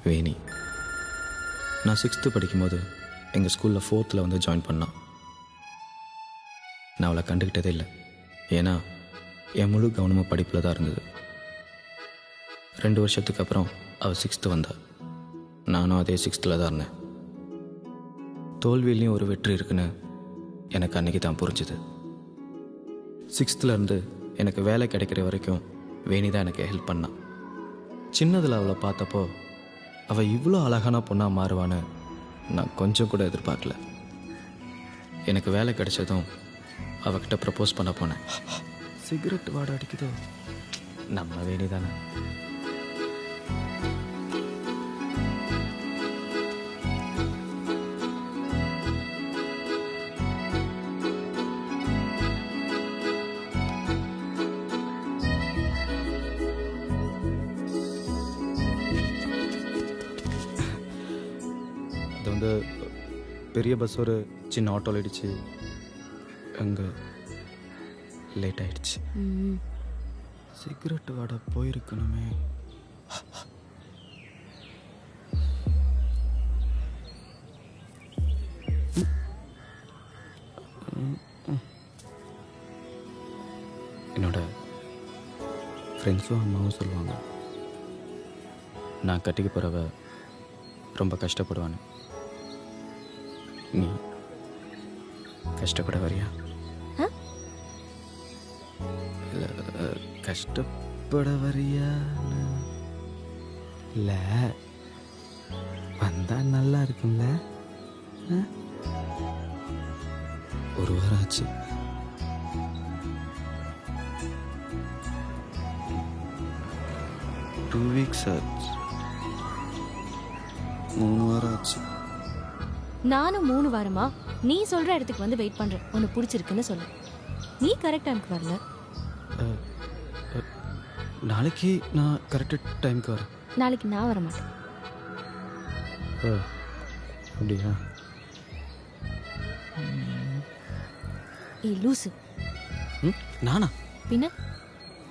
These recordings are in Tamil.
வேணி. நான் 6th படிக்கும்போது எங்கள் ஸ்கூலில் 4th வந்து ஜாயின் பண்ணான். நான் அவளை கண்டுக்கிட்டதே இல்லை. ஏன்னா என் முழு கவனமாக படிப்பில் தான் இருந்தது. 2 வருஷத்துக்கு அப்புறம் அவள் 6th வந்தா. நானும் அதே 6th தான் இருந்தேன். தோல்வியிலையும் ஒரு வெற்றி இருக்குன்னு எனக்கு அன்றைக்கி தான் புரிஞ்சுது. 6th இருந்து எனக்கு வேலை கிடைக்கிற வரைக்கும் வேணி தான் எனக்கு ஹெல்ப் பண்ணான். சின்னதில் அவளை பார்த்தப்போ அவள் இவ்வளோ அழகான பொண்ணாக மாறுவான்னு நான் கொஞ்சம் கூட எதிர்பார்க்கல. எனக்கு வேலை கிடைச்சதும் அவகிட்ட ப்ரப்போஸ் பண்ண போனேன். சிகரெட் வாடை அடிக்குதோ? நம்ம வேணி தானே. அது வந்து பெரிய பஸ் ஒரு சின்ன ஆட்டோவில் அடிச்சு அங்கே லேட் ஆயிடுச்சு. சிகரெட் வாடை போயிருக்கணுமே. என்னோட ஃப்ரெண்ட்ஸும் அம்மாவும் சொல்லுவாங்க, நான் கட்டிக்க போகிறவ ரொம்ப கஷ்டப்படுவான்னு. நீ கஷ்டப்பட வரியா? இல்லை, கஷ்டப்பட வரியா? இல்லை, வந்தா நல்லா இருக்கும்ல. ஒரு வாரம் ஆச்சு. டூ வீக்ஸ் ஆச்சு. 3 வாரம் ஆச்சு. நானும் 3 வாரமா நீ சொல்ற இடத்துக்கு வந்து வெயிட் பண்றேன். உனக்கு பிடிச்சிருக்குன்னு சொல்லு. நீ கரெக்ட் டைம்க்கு வரல. நாளைக்கு நான் கரெக்ட் டைம்க்கு வரேன். நாளைக்கு நான் வர மாட்டேன். அப்படியா? ஏய் லூசு. நானா? பின்ன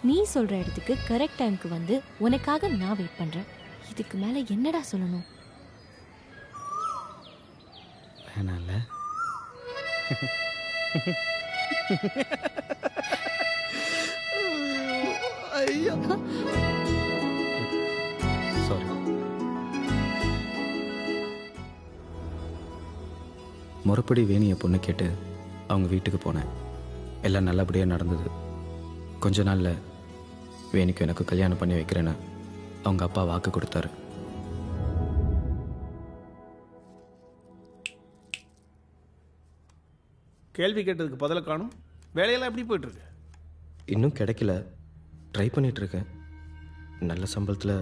நீ சொல்ற இடத்துக்கு கரெக்ட் டைம்க்கு வந்து உனக்காக நான் வெயிட் பண்றேன். இதுக்கு மேல என்னடா சொல்லணும்? வேணாம்ல. ஐயா சாரி. முறைப்படி வேணியை பொண்ணு கேட்டு அவங்க வீட்டுக்கு போனேன். எல்லாம் நல்லபடியாக நடந்தது. கொஞ்ச நாளில் வேணிக்கு எனக்கு கல்யாணம் பண்ணி வைக்கிறேன்னு அவங்க அப்பா வாக்கு கொடுத்தாரு. கேள்வி கேட்டதுக்கு பதில காணும். வேலையெல்லாம் எப்படி போயிட்டுருக்கு? இன்னும் கிடைக்கல, ட்ரை பண்ணிகிட்ருக்கேன். நல்ல சம்பளத்தில்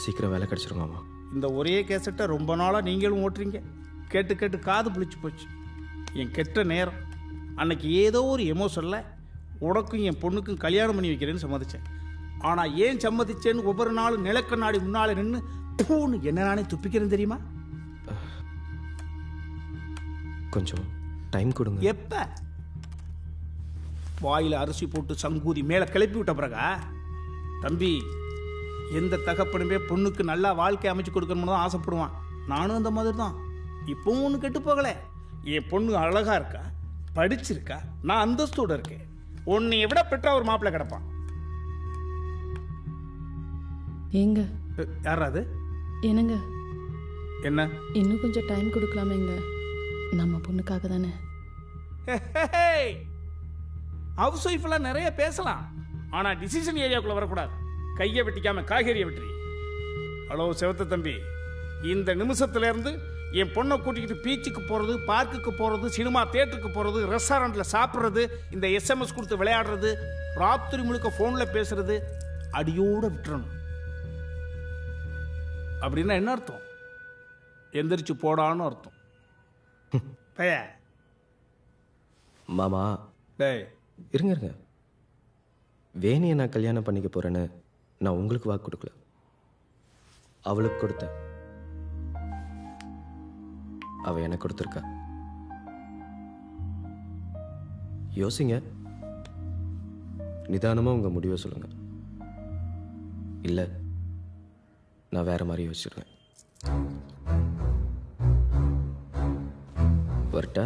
சீக்கிரம் வேலை கிடச்சிருமாமா. இந்த ஒரே கேசட்டை ரொம்ப நாளாக நீங்களும் ஓட்டுறீங்க. கேட்டு கேட்டு காது புளிச்சு போச்சு. என் கெட்ட நேரம். அன்னைக்கு ஏதோ ஒரு எமோஷனில் உனக்கும் என் பொண்ணுக்கும் கல்யாணம் பண்ணி வைக்கிறேன்னு சம்மதிச்சேன். ஆனால் ஏன் சம்மதிச்சேன்னு ஒவ்வொரு நாளும் நிலக்கண்ணாடி முன்னால் நின்று பூன்னு என்ன நானே துப்பிக்கிறேன்னு தெரியுமா? கொஞ்சம் டைம் கொடுங்க. எப்போ வாயில் அரிசி போட்டு சங்கூதி மேலே கிளப்பி விட்ட பிறகா? தம்பி, எந்த தகப்பனுமே பொண்ணுக்கு நல்லா வாழ்க்கை அமைச்சு கொடுக்கணும்னு தான் ஆசைப்படுவான். நானும் அந்த மாதிரி தான். இப்போவும் ஒன்று கெட்டு போகலை. என் பொண்ணு அழகா இருக்கா, படிச்சிருக்கா, நான் அந்தஸ்தோட இருக்கேன். உன்னைய விட பெற்றா ஒரு மாப்பிள்ளை கிடப்பான். ஏங்க யாராது? என்னங்க, என்ன இன்னும் கொஞ்சம் டைம் கொடுக்கலாமேங்க? நம்ம பொண்ணுக்காக தானே. ஹவுஸ் ஒய்ஃப்லாம் நிறைய பேசலாம், ஆனால் டிசிஷன் ஏரியாவுக்குள்ள வரக்கூடாது. கையை வெட்டிக்காம காய்கறியை வெட்டி. ஹலோ செவத்த தம்பி, இந்த நிமிஷத்துல இருந்து என் பொண்ணை கூட்டிக்கிட்டு பீச்சுக்கு போகிறது, பார்க்குக்கு போகிறது, சினிமா தியேட்டருக்கு போகிறது, ரெஸ்டாரண்ட்டில் சாப்பிட்றது, இந்த எஸ்எம்எஸ் கொடுத்து விளையாடுறது, ராத்திரி முழுக்க ஃபோனில் பேசுறது அடியோடு விட்டுறணும். அப்படின்னா என்ன அர்த்தம்? எந்திரிச்சு போடான்னு அர்த்தம். பைய மாமா, டேய் இருங்க. வேணியை நான் கல்யாணம் பண்ணிக்க போகிறேன்னு நான் உங்களுக்கு வாக்கு கொடுக்கல, அவளுக்கு கொடுத்தேன். அவள் எனக்கு கொடுத்துருக்கா. யோசிங்க, நிதானமாக உங்கள் முடிவை சொல்லுங்கள். இல்லை, நான் வேற மாதிரி யோசிச்சிருவேன். வரட்டா?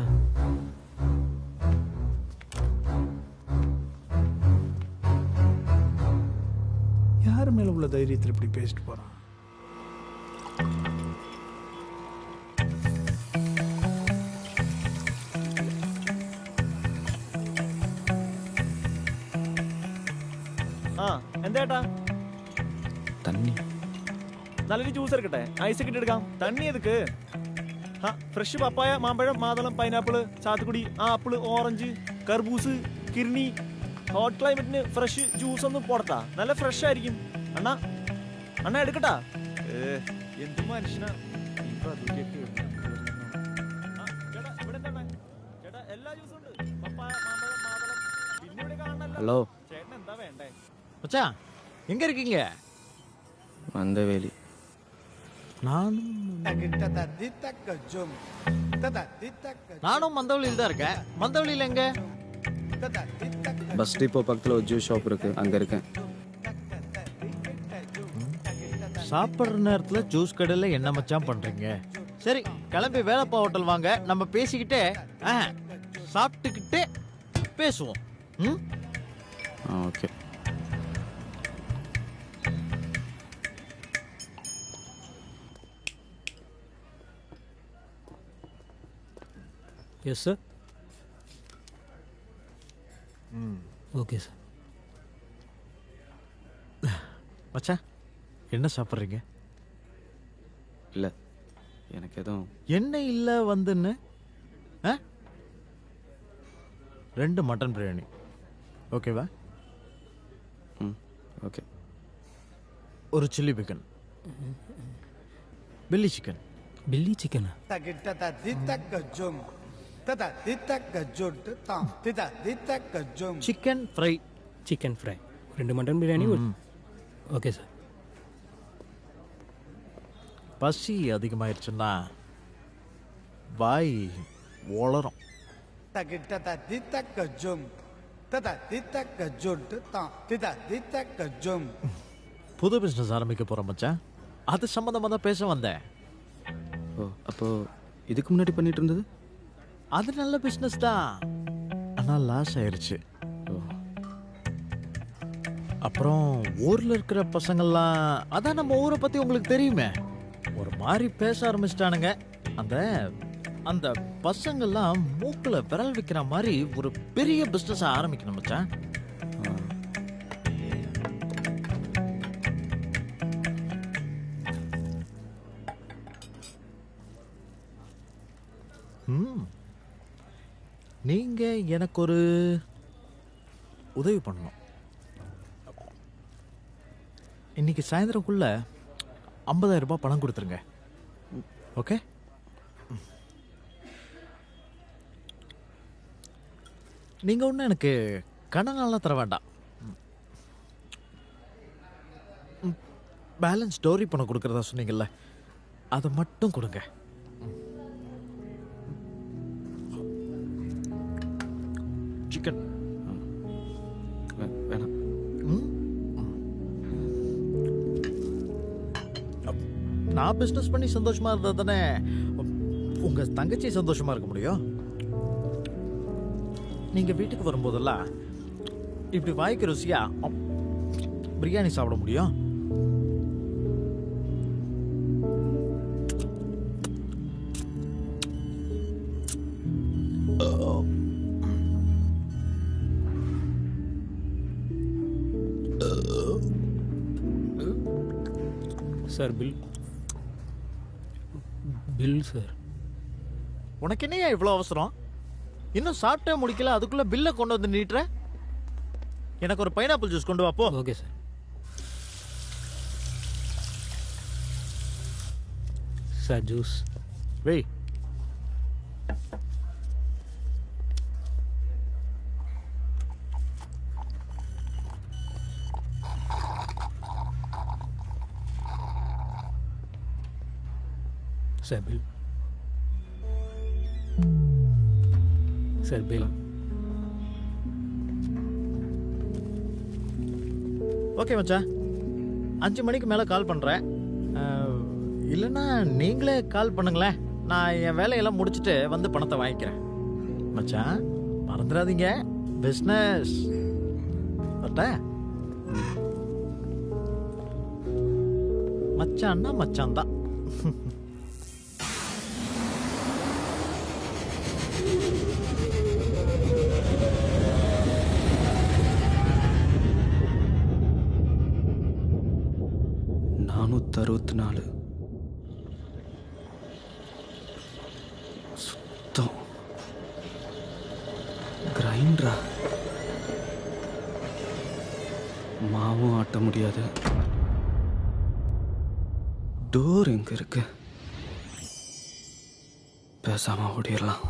யார் மேல உள்ள தைரியத்தில் இப்படி பேசிட்டு போறான்? എന്തേട്ടാ? தண்ணி. നല്ലൊരു ജ്യൂസ് എടുക്കട്ടെ? ഐസ് ഒക്കെ എടുക്കാം. തണ്ണി എതുക്ക്? ഫ്രഷ് പപ്പായ, മാമ്പഴം, മാതളം, പൈനാപ്പിള്, സാത്തുക്കുടി, ആപ്പിള്, ഓറഞ്ച്, കർബൂസ്, കിർണി. ഹോട്ട് ക്ലൈമറ്റിന് ഫ്രഷ് ജ്യൂസ് ഒന്നും പോടത്താ. നല്ല ഫ്രഷ് ആയിരിക്കും. അണ്ണാ അണ്ണാ എടുക്കട്ടാ? എന്ത് മനുഷ്യനാ. ചേട്ടാ എല്ലാ ജ്യൂസും ഉണ്ട്. പപ്പായ, മാമ്പഴം, മാതളം. പിന്നെ ഇവിടെ കാണണല്ലോ. ஹலோ, ചേട്ടൻ എന്താ വേണ്ടേ? மச்சான் எங்க இருக்கீங்க? மந்தவேலி. நானும் மந்தவழியில் தான் இருக்கேன். மந்தவழியில் எங்க? பஸ் டிப்போ பக்கத்தில் ஒரு ஜூஸ் ஷாப் இருக்கு, அங்கே இருக்கேன். சாப்பிட்ற நேரத்துல ஜூஸ் கடையில் என்ன மச்சான் பண்றீங்க? சரி, கிளம்பி வேலப்பா ஹோட்டல் வாங்க, நம்ம பேசிக்கிட்டே சாப்பிட்டுக்கிட்டே பேசுவோம். ம், okay. Yes, sir. Okay, sir. மச்சான் என்ன சாப்பிட்றீங்க? இல்லை, எனக்கு எதுவும். என்ன இல்லை வந்துன்னு? 2 மட்டன் பிரியாணி ஓகேவா? ஓகே. ஒரு chilli chicken, billy chicken. Billy chicken. Chicken fry. Chicken fry. 2 mutton biryani. Okay, sir. பசி அதிகமாயிருச்சுன்னா வாய் வளரும். புது பிஸ்னஸ் ஆரம்பிக்க போகிறோம் மச்சான். அது சம்மந்தமாக தான் பேச வந்தேன். ஓ, அப்போ இதுக்கு முன்னாடி பண்ணிட்டு இருந்தது? அது நல்ல பிஸ்னஸ் தான், ஆனால் லாஸ் ஆயிருச்சு. அப்புறம் ஊரில் இருக்கிற பசங்கள்லாம், அதான் நம்ம ஊரை பற்றி உங்களுக்கு தெரியுமே, ஒரு மாதிரி பேச ஆரம்பிச்சிட்டானுங்க. அந்த அந்த பசங்கள்லாம் மூக்கில் விரல் வைக்கிற மாதிரி ஒரு பெரிய பிஸ்னஸ் ஆரம்பிக்கணும் மச்சான். நீங்க எனக்கு ஒரு உதவி பண்ணணும். இன்னைக்கு சாயந்தரக்குள்ள 50,000 ரூபாய் பணம் கொடுத்துருங்க. ஓகே? நீங்க ஒன்றும் எனக்கு கடனெல்லாம் தர வேண்டாம். பேலன்ஸ் ஸ்டோரி பணம் கொடுக்கறதா சொன்னீங்கல்ல, அதை மட்டும் கொடுங்க. சிக்கன் வேணாம். நான் பிஸ்னஸ் பண்ணி சந்தோஷமா இருந்தா தானே உங்க தங்கச்சி சந்தோஷமா இருக்க முடியும். நீங்க வீட்டுக்கு வரும்போதெல்லாம் இப்படி வாய்க்கு ருசியா பிரியாணி சாப்பிட முடியும். Sir, bill, sir. உனக்கு என்னையா இவ்வளோ அவசரம்? இன்னும் சாப்பிட்டே முடிக்கல, அதுக்குள்ள பில்லை கொண்டு வந்து நீட்டுற. எனக்கு ஒரு பைனாப்பிள் ஜூஸ் கொண்டு வாப்போ. Okay, sir. Sir, juice. வெய். Sir, bill. Sir, bill. Okay மச்சான், 5 மணிக்கு மேலே கால் பண்ணுறேன். இல்லைன்னா நீங்களே கால் பண்ணுங்களேன். நான் என் வேலையெல்லாம் முடிச்சுட்டு வந்து பணத்தை வாங்கிக்கிறேன். மச்சான் மறந்துடாதீங்க, பிஸ்னஸ். மச்சான்னா மச்சான் தான். $464 சுத்தம் கிரைண்டரா? மாவும் ஆட்ட முடியாது. டோர் எங்க இருக்கு? பேசாம ஓடிடலாம்.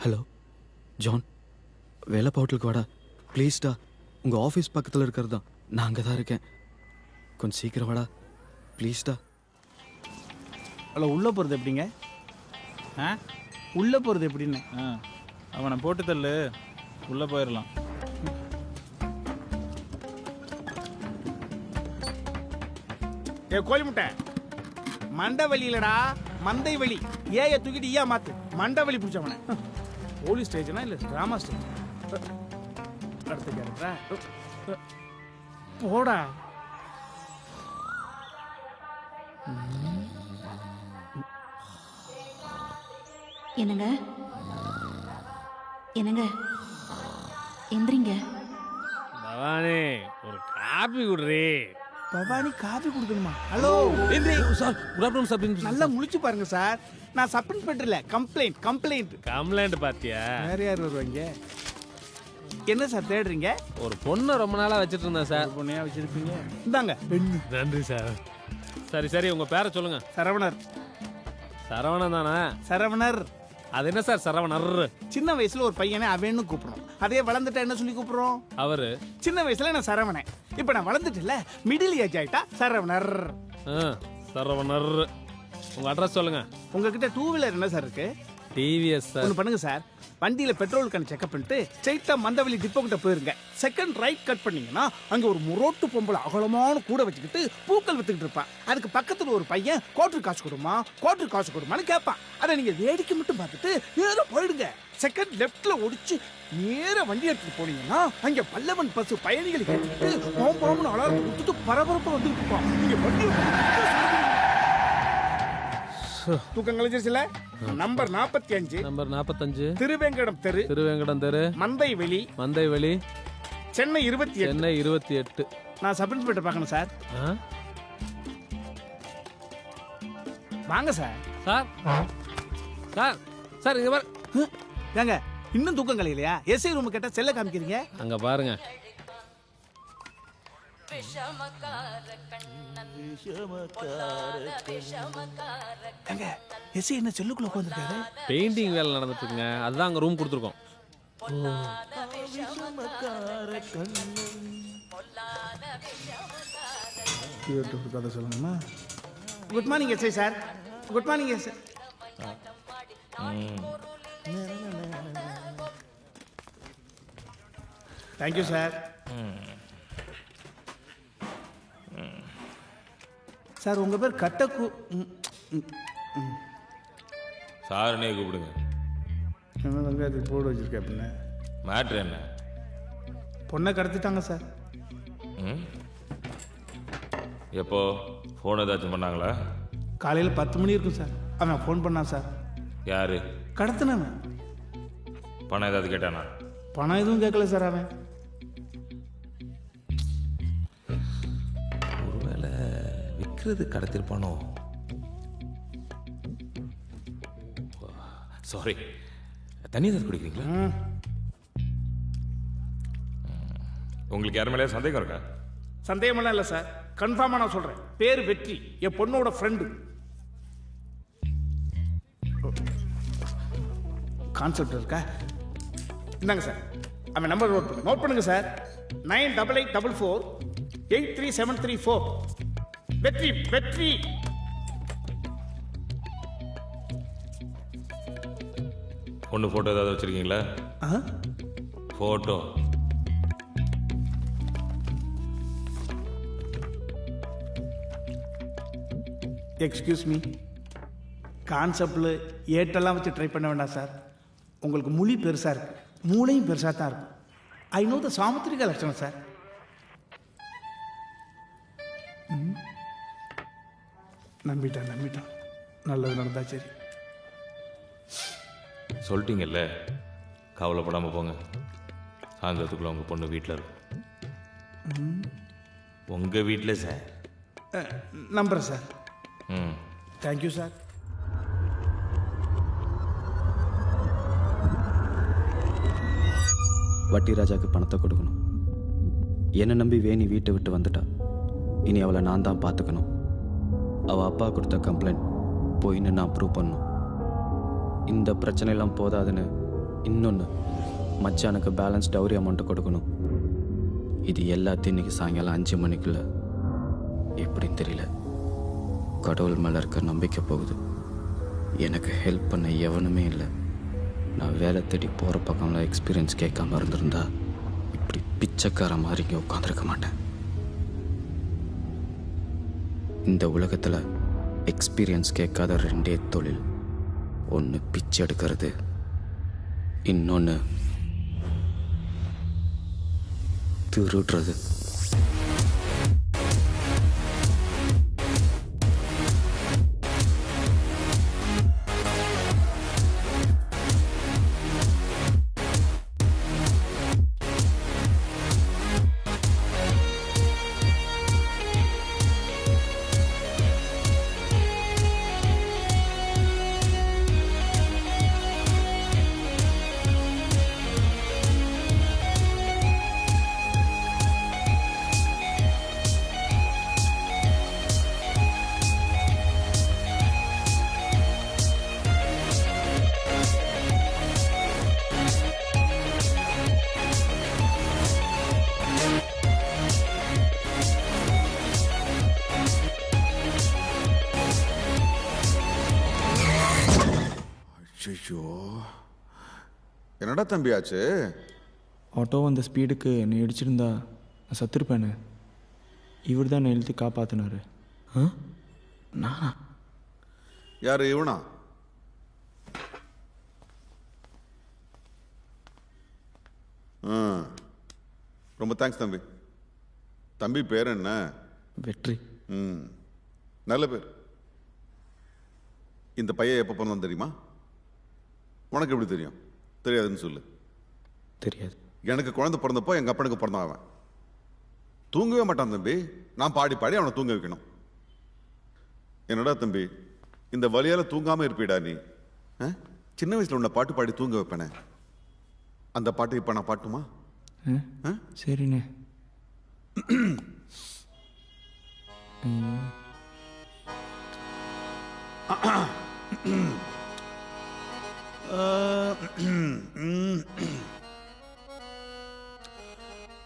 ஹலோ ஜான், வேலப்பா ஹோட்டலுக்கு வாடா ப்ளீஸ்டா. உங்கள் ஆஃபீஸ் பக்கத்தில் இருக்கிறது தான். நான் அங்கே தான் இருக்கேன். கொஞ்சம் சீக்கிரம் வாடா ப்ளீஸ்டா. ஹலோ, உள்ளே போகிறது எப்படிங்க? உள்ளே போகிறது எப்படின்னு? அவனை போட்டு தள்ளு, உள்ளே போயிடலாம். ஏ கோழி முட்டை, மண்டை வலியிலடா, மந்தை வலி. ஏய தூக்கிட்டு ஈயா மாத்து. மண்டை வலி பிடிச்சவன. போலீஸ் ஸ்டேஷனா இல்லை டிராமா ஸ்டேஷன்? அடுத்த கேரக்டரா? போடா. என்னங்க என்னங்க எந்திரிங்க. பவானி ஒரு காபி குடுறே. பவானி காபி கொடுக்கணுமா? Hello sir, good afternoon sir. நல்லா முழிச்சு பாருங்க சார். நான் சப் இன்ஸ்பெக்டர் இல்ல, கம்ப்ளைண்ட். கம்ப்ளைண்ட் பாத்தியா? வேற யார் வருவாங்க? என்ன சார் தேடுறீங்க? ஒரு பொண்ணை ரொம்ப நாளா வச்சிட்டு இருந்தேன் சார். பொண்ணையா வச்சிருப்பீங்க? இந்தாங்க. நன்றி சார். சரி சரி, உங்க பேரை சொல்லுங்க. சரவணர். சரவணன் தானே? சரவணர். அது என்ன சார் சரவணர்? சின்ன வயசுல ஒரு பையனை அவன்னு கூப்பிடுறோம். அதே வளர்ந்துட்டா என்ன சொல்லி கூப்பிடுறோம்? அவரு. சின்ன வயசுல நான் சரவணன். இப்ப நான் வளர்ந்துட்டுல, மிடில் ஏஜ் ஆயிட்டா சரவணர். சரவணர். உங்க அட்ரஸ் சொல்லுங்க. உங்ககிட்ட டூ வீலர் என்ன சார் இருக்கு? TVS sir. ஒன்று பண்ணுங்க சார், வண்டியில பெட்ரோலுக்கான செக்அப் பண்ணிட்டு ஸ்ட்ரைட்டா மந்தவெளி டிப்போ கிட்ட போயிருங்க. செகண்ட் ரைட் கட் பண்ணீங்கன்னா அங்க ஒரு முரோட்டு பொம்பளை அகலமான கூட வச்சுக்கிட்டு பூக்கள் வித்துக்கிட்டு இருப்பான். அதுக்கு பக்கத்துல ஒரு பையன் கோட்டர் காசு கொடுமான்னு கேட்பான். அதை நீங்க வேடிக்கை மட்டும் பார்த்துட்டு நேரா போயிடுங்க. செகண்ட் லெஃப்ட்ல ஒடிச்சு நேர வண்டி எடுத்துட்டு போனீங்கன்னா அங்க பல்லவன் பஸ் பயணிகளை கேட்டுக்கிட்டு பாம்பு அலாரம் கொடுத்துட்டு பரபரப்பா வந்துட்டு இருப்பான். நீங்க வண்டி தூக்கம் கலைஞ்சிருச்சுல. நம்பர் 45. நம்பர் 45. திருவேங்கடம் தெரு, மந்தை வெளி, சென்னை 28. நான் சப் இன்ஸ்பெக்டர் பார்க்கணும் சார். வாங்க சார். சார் இங்க பாரு. ஏங்க இன்னும் தூக்கம் கலையிலையா? எஸ்ஐ ரூம் கேட்டா செல்ல காமிக்கிறீங்க. அங்க பாருங்க. எஸ்ஐ என்ன செல்லுக்குள்ள உட்கார்ந்திருக்காரு? பெயிண்டிங் வேலை நடந்துட்டு இருக்குங்க. அதுதான் அங்க ரூம் கொடுத்துருக்கோம். கதை சொல்லணுமா? Good morning SI sir. Good morning SI. Thank you sir. Sir உங்க பேர் கட்டக்கு சாருனே கூப்பிடுங்க. அதுக்கு போர்டு வச்சிருக்கேன். அப்படின்னா மேட்ரு என்ன? பொண்ணை கடத்திட்டாங்க சார். எப்போ? ஃபோன் ஏதாச்சும் பண்ணாங்களா? காலையில் 10 மணி இருக்கும் சார். அவன் ஃபோன் பண்ணான் சார். யாரு? கடத்தினவன். பணம் ஏதாவது கேட்டானா? பணம் எதுவும் கேட்கல சார். அவன் குடிக்கிறது கடத்திருப்பானோ? சாரி, தண்ணி ஏதாவது குடிக்கிறீங்களா? உங்களுக்கு யார் மேலே சந்தேகம் இருக்கா? சந்தேகமெல்லாம் இல்லை சார், கன்ஃபார்மாக நான் சொல்கிறேன். பேர் வெற்றி, என் பொண்ணோட ஃப்ரெண்டு. கான்செப்ட் இருக்கா? இந்தாங்க சார், அவன் நம்பர் நோட் பண்ணுங்க சார். 9884483734. வெற்றி வெற்றி. பொண்ணு ஃபோட்டோ ஏதாவது வச்சுருக்கீங்களா? ஃபோட்டோ எக்ஸ்கியூஸ் மீ, கான்செப்டில் ஏட்டெல்லாம் வச்சு ட்ரை பண்ண வேண்டாம் சார். உங்களுக்கு மொழி பெருசாக இருக்கு, மூளையும் பெருசாக தான் இருக்கும். ஐ நோ த சாமுத்திரிகா லட்சணம் சார். நம்பிட்டான். நல்லது நடந்தா சரி. சொல்லிட்டீங்கல்ல, கவலைப்படாமல் போங்க. சாயந்தரத்துக்குள்ள உங்கள் பொண்ணு வீட்டில் இருக்கும். உங்கள் வீட்டில் சார். நம்புறேன் சார். ம், தேங்க்யூ சார். வட்டி ராஜாக்கு பணத்தை கொடுக்கணும். என்னை நம்பி வேணி வீட்டை விட்டு வந்துட்டா. இனி அவளை நான் தான் பார்த்துக்கணும். அவள் அப்பா கொடுத்த கம்ப்ளைண்ட் போயின்னு நான் ப்ரூவ் பண்ணணும். இந்த பிரச்சனையெல்லாம் போதாதுன்னு இன்னொன்று, மச்சானுக்கு பேலன்ஸ் டவுரி அமௌண்ட்டை கொடுக்கணும். இது எல்லாத்தையும் இன்னைக்கு சாயங்காலம் 5 மணிக்குள்ள எப்படின்னு தெரியல. கடவுள் மேலே இருக்க நம்பிக்கை போகுது. எனக்கு ஹெல்ப் பண்ண எவனுமே இல்லை. நான் வேலை தேடி போகிற பக்கம்லாம் எக்ஸ்பீரியன்ஸ் கேட்காம இருந்திருந்தா இப்படி பிச்சைக்கார மாதிரி இங்கே உட்காந்துருக்க மாட்டேன். இந்த உலகத்தில் எக்ஸ்பீரியன்ஸ் கேட்காத 2 தொழில். ஒன்று பிச்சை எடுக்கிறது, இன்னொன்று திருடுறது. ஐயோ, என்னடா தம்பியாச்சு? ஆட்டோ வந்த ஸ்பீடுக்கு என்னை இடிச்சிருந்தா நான் சத்துருப்பேனே. இவர் தான் என்னை இழுத்து காப்பாற்றினாரு. நானா? யாரு இவனா? ரொம்ப தேங்க்ஸ் தம்பி. தம்பி பேர் என்ன? வெற்றி. நல்ல பேர். இந்த பையன் எப்போ பிறந்தான் தெரியுமா? உனக்கு எப்படி தெரியும்? தெரியாதுன்னு சொல்லு. தெரியாது. எனக்கு குழந்தை பிறந்தப்போ எங்கள் அப்பனுக்கு பிறந்தான். அவன் தூங்கவே மாட்டான் தம்பி. நான் பாடி பாடி அவனை தூங்க வைக்கணும். என்னடா தம்பி, இந்த வலியால் தூங்காமல் இருப்பீடா நீ? சின்ன வயசில் உன்னை பாட்டு பாடி தூங்க வைப்பேனே, அந்த பாட்டு இப்போ நான் பாட்டுமா? சரிண்ணே.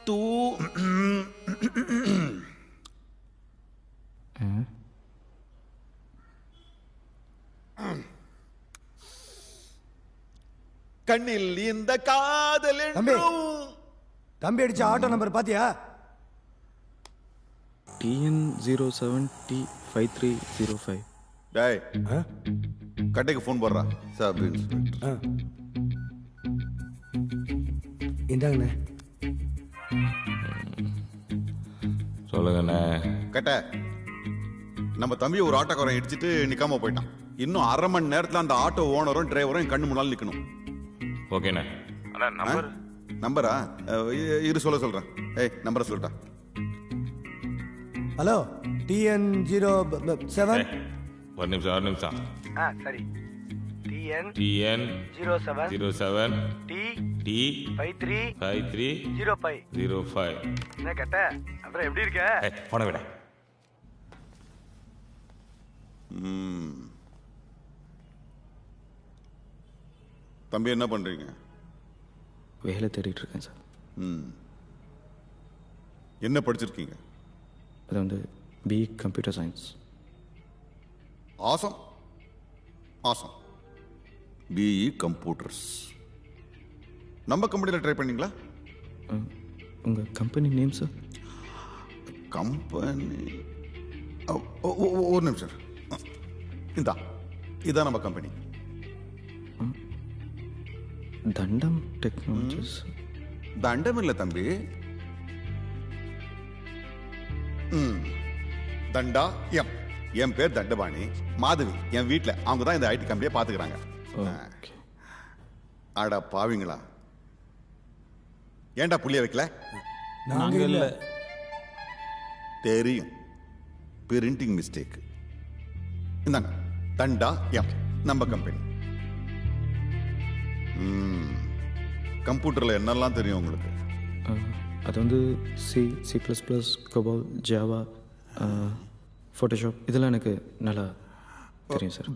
தூ கண்ணில் இந்த காதல். தம்பி அடிச்ச ஆட்டோ நம்பர் பாத்தியா? TN07T5305. டேய், கட்டைக்கு ஃபோன் போடுறா. Sub inspector. இந்தாங்கண்ணே. சொல்லுங்கண்ணே. கட்ட, நம்ம தம்பி ஒரு ஆட்டோக்காரன் இடிச்சிட்டு நிக்காம போயிட்டான். இன்னும் 1/2 மணி நேரத்தில் அந்த ஆட்டோ ஓனரும் டிரைவரும் என் கண்ணு முன்னால் நிற்கணும். ஓகேண்ணே. நம்பரா? இரு சொல்றேன். ஏய், நம்பரை சொல்லிட்டா. Hello TN07. ஒரு நிமிஷம் சரி. TN TN 07 T 5305. என்ன கேட்ட? அப்புறம் எப்படி இருக்க? போன விட. தம்பி என்ன பண்றீங்க? வேலை தேடிட்டு இருக்கேன் சார். என்ன படிச்சிருக்கீங்க? அது வந்து BE computer science. Awesome awesome. BE computers. நம்ம கம்பெனியில் ட்ரை பண்ணீங்களா? உங்கள் கம்பெனி நேம் சார்? கம்பெனி ஒரு நிமிஷம். இதான் நம்ம கம்பெனி. தண்டம் டெக்னாலஜிஸ். தண்டம் இல்லை தம்பி, தண்டா என் பேர் தண்டபாணி. மாதவி என் வீட்டில், அவங்க தான் இந்த IT கம்பெனியை பார்த்துக்கிறாங்க. அடா பாவிங்களா, ஏன்டா புள்ளிய வைக்கல? நாங்க இல்ல. தெரியும், பிரிண்டிங் மிஸ்டேக். இந்தாங்க தண்டா நம்ம கம்பெனி. கம்ப்யூட்டர்ல என்னெல்லாம் தெரியும் உங்களுக்கு? அது வந்து C++, COBOL, ஜாவா, ஃபோட்டோஷாப் இதெல்லாம் எனக்கு நல்லா தெரியும் சார்.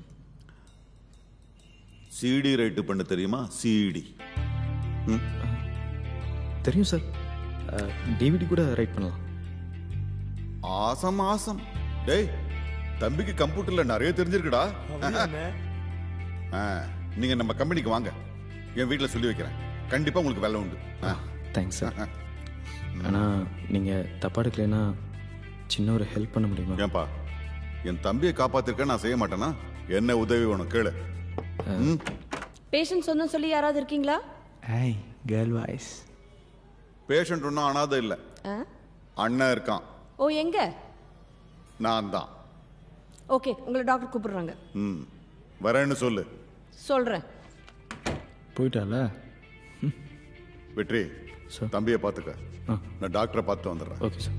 CD ரைட்டு பண்ண தெரியுமா? CD தெரியும் சார். DVD கூட ரைட் பண்ணலாம். Awesome awesome. டேய், தம்பிக்கு கம்ப்யூட்டர்ல நிறைய தெரிஞ்சிருக்குடா. நீங்க நம்ம கம்பெனிக்கு வாங்க, என் வீட்டில் சொல்லி வைக்கிறேன். கண்டிப்பா உங்களுக்கு வேலை உண்டு. Thanks sir. ஆனால் நீங்கள் தப்பா எடுக்கலைன்னா சின்ன ஒரு ஹெல்ப் பண்ண முடியுமா? ஏன்பா, என் தம்பியை காப்பாத்திருக்க நான் செய்ய மாட்டேனா? என்ன உதவி வேணும் கேளு. பேஷண்ட் சொன்ன சொல்லி யாராவது இருக்கீங்களா? ஏய், கேர்ள் வாய்ஸ். பேஷண்ட் ஒன்றும் அனாதை இல்லை, அண்ணன் இருக்கான். ஓ, எங்க? நான் தான். ஓகே, உங்களை டாக்டர் கூப்பிடுறாங்க. வரேன்னு சொல்லு. சொல்றேன். போயிட்டால வெற்றி, தம்பியை பார்த்துக்க. நான் டாக்டரை பார்த்து வந்துடுறேன். Okay sir.